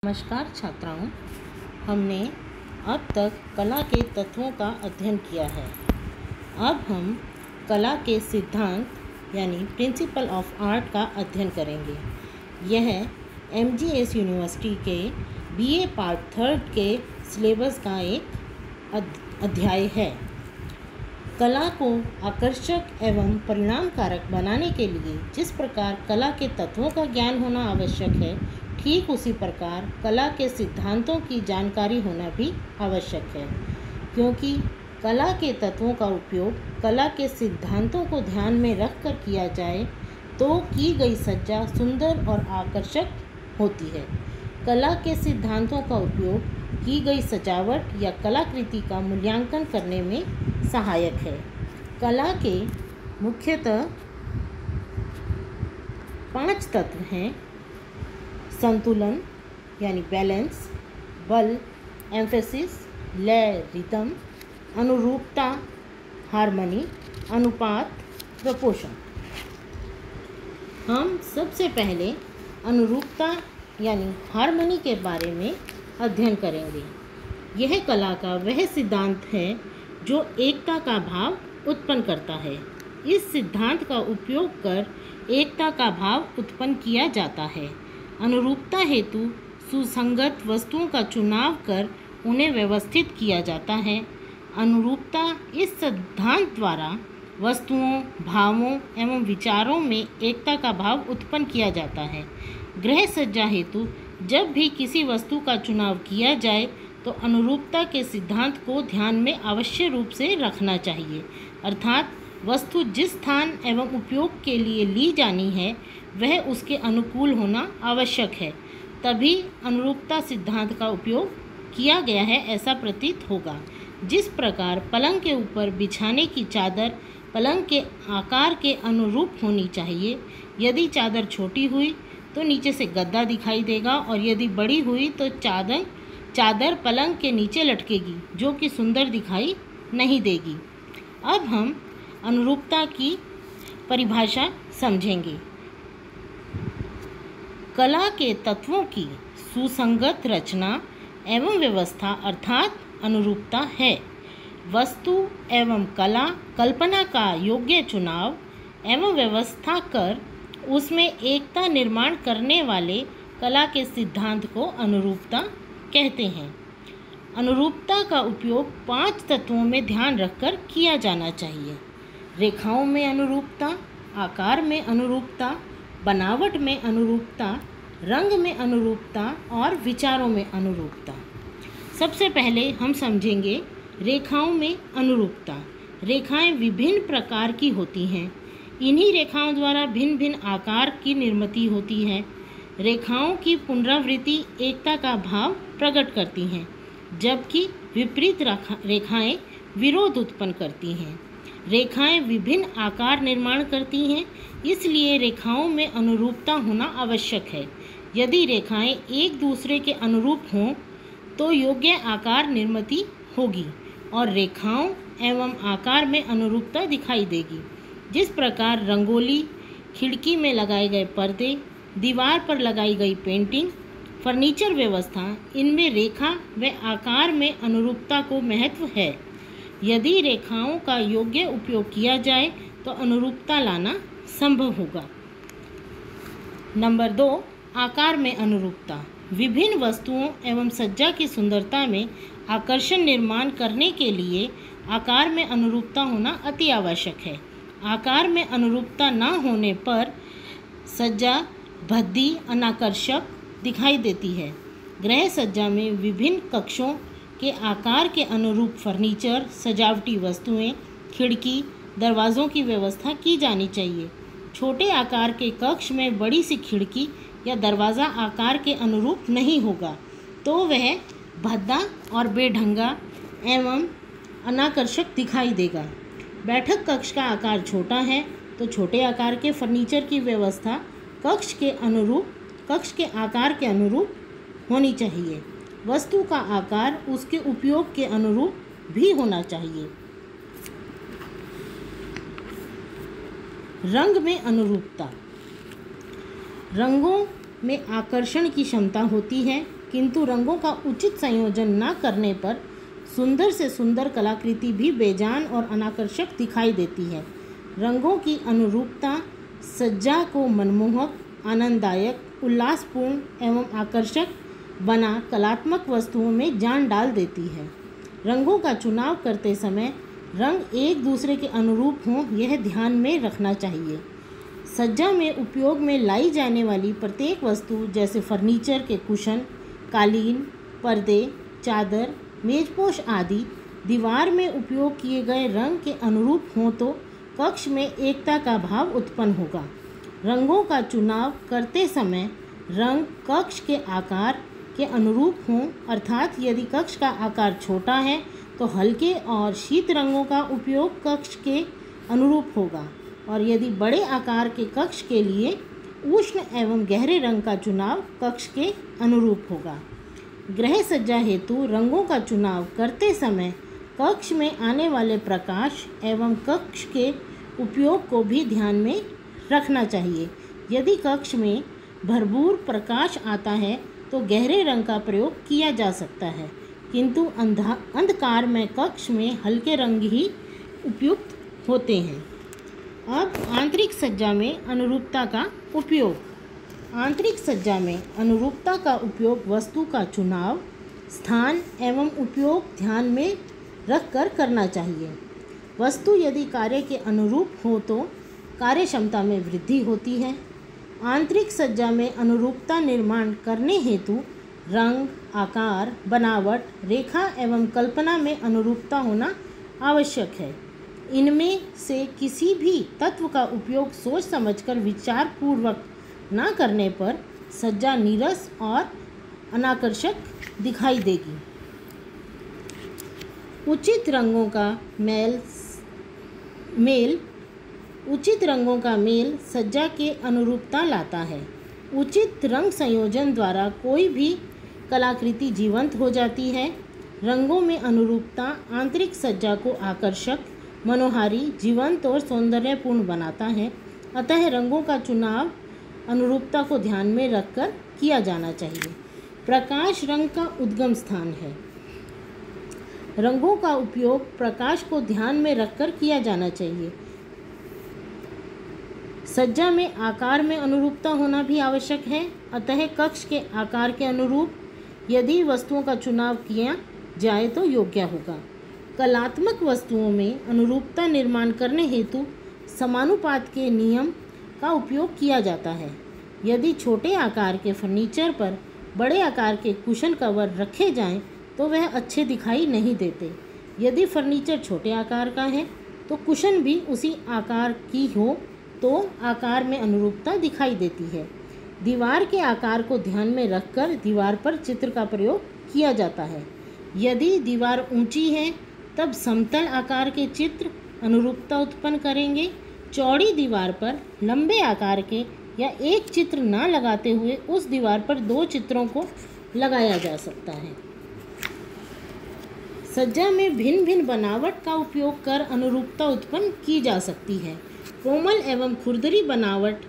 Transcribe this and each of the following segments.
नमस्कार छात्राओं, हमने अब तक कला के तत्वों का अध्ययन किया है। अब हम कला के सिद्धांत यानी प्रिंसिपल ऑफ आर्ट का अध्ययन करेंगे। यह MGS यूनिवर्सिटी के BA पार्ट 3 के सिलेबस का एक अध्याय है। कला को आकर्षक एवं परिणामकारक बनाने के लिए जिस प्रकार कला के तत्वों का ज्ञान होना आवश्यक है, ठीक उसी प्रकार कला के सिद्धांतों की जानकारी होना भी आवश्यक है, क्योंकि कला के तत्वों का उपयोग कला के सिद्धांतों को ध्यान में रखकर किया जाए तो की गई सज्जा सुंदर और आकर्षक होती है। कला के सिद्धांतों का उपयोग की गई सजावट या कलाकृति का मूल्यांकन करने में सहायक है। कला के मुख्यतः 5 तत्व हैं: संतुलन यानी बैलेंस, बल एम्फेसिस, लय रिदम, अनुरूपता हार्मनी, अनुपात प्रपोर्शन। हम सबसे पहले अनुरूपता यानी हार्मनी के बारे में अध्ययन करेंगे। यह कला का वह सिद्धांत है जो एकता का भाव उत्पन्न करता है। इस सिद्धांत का उपयोग कर एकता का भाव उत्पन्न किया जाता है। अनुरूपता हेतु सुसंगत वस्तुओं का चुनाव कर उन्हें व्यवस्थित किया जाता है। अनुरूपता इस सिद्धांत द्वारा वस्तुओं, भावों एवं विचारों में एकता का भाव उत्पन्न किया जाता है। गृह सज्जा हेतु जब भी किसी वस्तु का चुनाव किया जाए तो अनुरूपता के सिद्धांत को ध्यान में अवश्य रूप से रखना चाहिए, अर्थात वस्तु जिस स्थान एवं उपयोग के लिए ली जानी है वह उसके अनुकूल होना आवश्यक है, तभी अनुरूपता सिद्धांत का उपयोग किया गया है ऐसा प्रतीत होगा। जिस प्रकार पलंग के ऊपर बिछाने की चादर पलंग के आकार के अनुरूप होनी चाहिए। यदि चादर छोटी हुई तो नीचे से गद्दा दिखाई देगा और यदि बड़ी हुई तो चादर पलंग के नीचे लटकेगी, जो कि सुंदर दिखाई नहीं देगी। अब हम अनुरूपता की परिभाषा समझेंगे। कला के तत्वों की सुसंगत रचना एवं व्यवस्था अर्थात अनुरूपता है। वस्तु एवं कल्पना का योग्य चुनाव एवं व्यवस्था कर उसमें एकता निर्माण करने वाले कला के सिद्धांत को अनुरूपता कहते हैं। अनुरूपता का उपयोग 5 तत्वों में ध्यान रखकर किया जाना चाहिए: रेखाओं में अनुरूपता, आकार में अनुरूपता, बनावट में अनुरूपता, रंग में अनुरूपता और विचारों में अनुरूपता। सबसे पहले हम समझेंगे रेखाओं में अनुरूपता। रेखाएं विभिन्न प्रकार की होती हैं। इन्हीं रेखाओं द्वारा भिन्न भिन्न आकार की निर्मित होती है। रेखाओं की पुनरावृत्ति एकता का भाव प्रकट करती हैं, जबकि विपरीत रेखाएं विरोध उत्पन्न करती हैं। रेखाएं विभिन्न आकार निर्माण करती हैं, इसलिए रेखाओं में अनुरूपता होना आवश्यक है। यदि रेखाएं एक दूसरे के अनुरूप हों तो योग्य आकार निर्मित होगी और रेखाओं एवं आकार में अनुरूपता दिखाई देगी। जिस प्रकार रंगोली, खिड़की में लगाए गए पर्दे, दीवार पर लगाई गई पेंटिंग, फर्नीचर व्यवस्था, इनमें रेखा व आकार में अनुरूपता को महत्व है। यदि रेखाओं का योग्य उपयोग किया जाए तो अनुरूपता लाना संभव होगा। नंबर 2, आकार में अनुरूपता। विभिन्न वस्तुओं एवं सज्जा की सुंदरता में आकर्षण निर्माण करने के लिए आकार में अनुरूपता होना अति आवश्यक है। आकार में अनुरूपता न होने पर सज्जा भद्दी, अनाकर्षक दिखाई देती है। गृह सज्जा में विभिन्न कक्षों के आकार के अनुरूप फर्नीचर, सजावटी वस्तुएं, खिड़की, दरवाज़ों की व्यवस्था की जानी चाहिए। छोटे आकार के कक्ष में बड़ी सी खिड़की या दरवाज़ा आकार के अनुरूप नहीं होगा तो वह भद्दा और बेढंगा एवं अनाकर्षक दिखाई देगा। बैठक कक्ष का आकार छोटा है तो छोटे आकार के फर्नीचर की व्यवस्था कक्ष के आकार के अनुरूप होनी चाहिए। वस्तु का आकार उसके उपयोग के अनुरूप भी होना चाहिए। रंग में अनुरूपता। रंगों में आकर्षण की क्षमता होती है। किंतु रंगों का उचित संयोजन न करने पर सुंदर से सुंदर कलाकृति भी बेजान और अनाकर्षक दिखाई देती है। रंगों की अनुरूपता सज्जा को मनमोहक, आनंददायक, उल्लासपूर्ण एवं आकर्षक बना कलात्मक वस्तुओं में जान डाल देती है। रंगों का चुनाव करते समय रंग एक दूसरे के अनुरूप हों, यह ध्यान में रखना चाहिए। सज्जा में उपयोग में लाई जाने वाली प्रत्येक वस्तु जैसे फर्नीचर के कुशन, कालीन, पर्दे, चादर, मेजपोश आदि दीवार में उपयोग किए गए रंग के अनुरूप हों तो कक्ष में एकता का भाव उत्पन्न होगा। रंगों का चुनाव करते समय रंग कक्ष के आकार के अनुरूप हों, अर्थात यदि कक्ष का आकार छोटा है तो हल्के और शीत रंगों का उपयोग कक्ष के अनुरूप होगा और यदि बड़े आकार के कक्ष के लिए उष्ण एवं गहरे रंग का चुनाव कक्ष के अनुरूप होगा। गृह सज्जा हेतु रंगों का चुनाव करते समय कक्ष में आने वाले प्रकाश एवं कक्ष के उपयोग को भी ध्यान में रखना चाहिए। यदि कक्ष में भरपूर प्रकाश आता है तो गहरे रंग का प्रयोग किया जा सकता है, किंतु अंधकार में कक्ष में हल्के रंग ही उपयुक्त होते हैं। अब आंतरिक सज्जा में अनुरूपता का उपयोग। आंतरिक सज्जा में अनुरूपता का उपयोग वस्तु का चुनाव, स्थान एवं उपयोग ध्यान में रखकर करना चाहिए। वस्तु यदि कार्य के अनुरूप हो तो कार्य क्षमता में वृद्धि होती है। आंतरिक सज्जा में अनुरूपता निर्माण करने हेतु रंग, आकार, बनावट, रेखा एवं कल्पना में अनुरूपता होना आवश्यक है। इनमें से किसी भी तत्व का उपयोग सोच समझकर विचारपूर्वक न करने पर सज्जा नीरस और अनाकर्षक दिखाई देगी। उचित रंगों का मेल सज्जा के अनुरूपता लाता है। उचित रंग संयोजन द्वारा कोई भी कलाकृति जीवंत हो जाती है। रंगों में अनुरूपता आंतरिक सज्जा को आकर्षक, मनोहारी, जीवंत और सौंदर्यपूर्ण बनाता है। अतः रंगों का चुनाव अनुरूपता को ध्यान में रखकर किया जाना चाहिए। प्रकाश रंग का उद्गम स्थान है। रंगों का उपयोग प्रकाश को ध्यान में रखकर किया जाना चाहिए। सज्जा में आकार में अनुरूपता होना भी आवश्यक है। अतः कक्ष के आकार के अनुरूप यदि वस्तुओं का चुनाव किया जाए तो योग्य होगा। कलात्मक वस्तुओं में अनुरूपता निर्माण करने हेतु समानुपात के नियम का उपयोग किया जाता है। यदि छोटे आकार के फर्नीचर पर बड़े आकार के कुशन कवर रखे जाएं तो वह अच्छे दिखाई नहीं देते। यदि फर्नीचर छोटे आकार का है तो कुशन भी उसी आकार की हो तो आकार में अनुरूपता दिखाई देती है। दीवार के आकार को ध्यान में रखकर दीवार पर चित्र का प्रयोग किया जाता है। यदि दीवार ऊंची है तब समतल आकार के चित्र अनुरूपता उत्पन्न करेंगे। चौड़ी दीवार पर लंबे आकार के या एक चित्र न लगाते हुए उस दीवार पर दो चित्रों को लगाया जा सकता है। सज्जा में भिन्न भिन्न बनावट का उपयोग कर अनुरूपता उत्पन्न की जा सकती है। कोमल एवं खुरदरी बनावट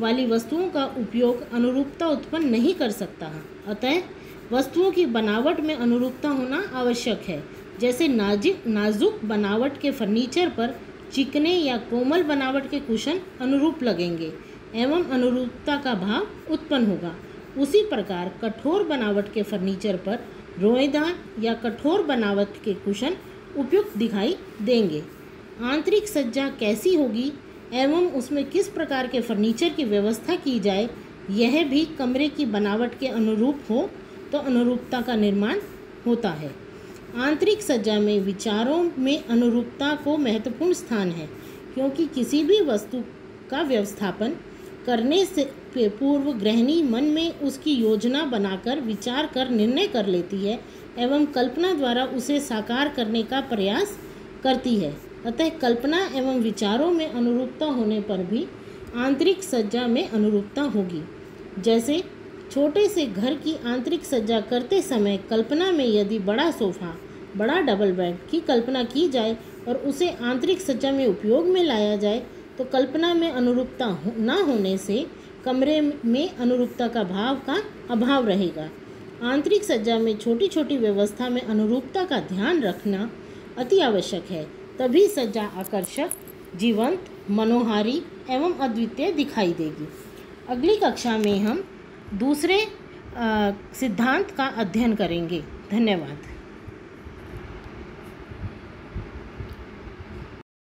वाली वस्तुओं का उपयोग अनुरूपता उत्पन्न नहीं कर सकता है। अतः वस्तुओं की बनावट में अनुरूपता होना आवश्यक है। जैसे नाजुक बनावट के फर्नीचर पर चिकने या कोमल बनावट के कुशन अनुरूप लगेंगे एवं अनुरूपता का भाव उत्पन्न होगा। उसी प्रकार कठोर बनावट के फर्नीचर पर रोएदार या कठोर बनावट के कुशन उपयुक्त दिखाई देंगे। आंतरिक सज्जा कैसी होगी एवं उसमें किस प्रकार के फर्नीचर की व्यवस्था की जाए, यह भी कमरे की बनावट के अनुरूप हो तो अनुरूपता का निर्माण होता है। आंतरिक सज्जा में विचारों में अनुरूपता को महत्वपूर्ण स्थान है, क्योंकि किसी भी वस्तु का व्यवस्थापन करने से पूर्व गृहिणी मन में उसकी योजना बनाकर विचार कर निर्णय कर लेती है एवं कल्पना द्वारा उसे साकार करने का प्रयास करती है। अतः कल्पना एवं विचारों में अनुरूपता होने पर भी आंतरिक सज्जा में अनुरूपता होगी। जैसे छोटे से घर की आंतरिक सज्जा करते समय कल्पना में यदि बड़ा सोफा, बड़ा डबल बेड की कल्पना की जाए और उसे आंतरिक सज्जा में उपयोग में लाया जाए तो कल्पना में अनुरूपता न होने से कमरे में अनुरूपता का भाव का अभाव रहेगा। आंतरिक सज्जा में छोटी छोटी व्यवस्था में अनुरूपता का ध्यान रखना अति आवश्यक है, तभी सज्जा आकर्षक, जीवंत, मनोहारी एवं अद्वितीय दिखाई देगी। अगली कक्षा में हम दूसरे सिद्धांत का अध्ययन करेंगे। धन्यवाद।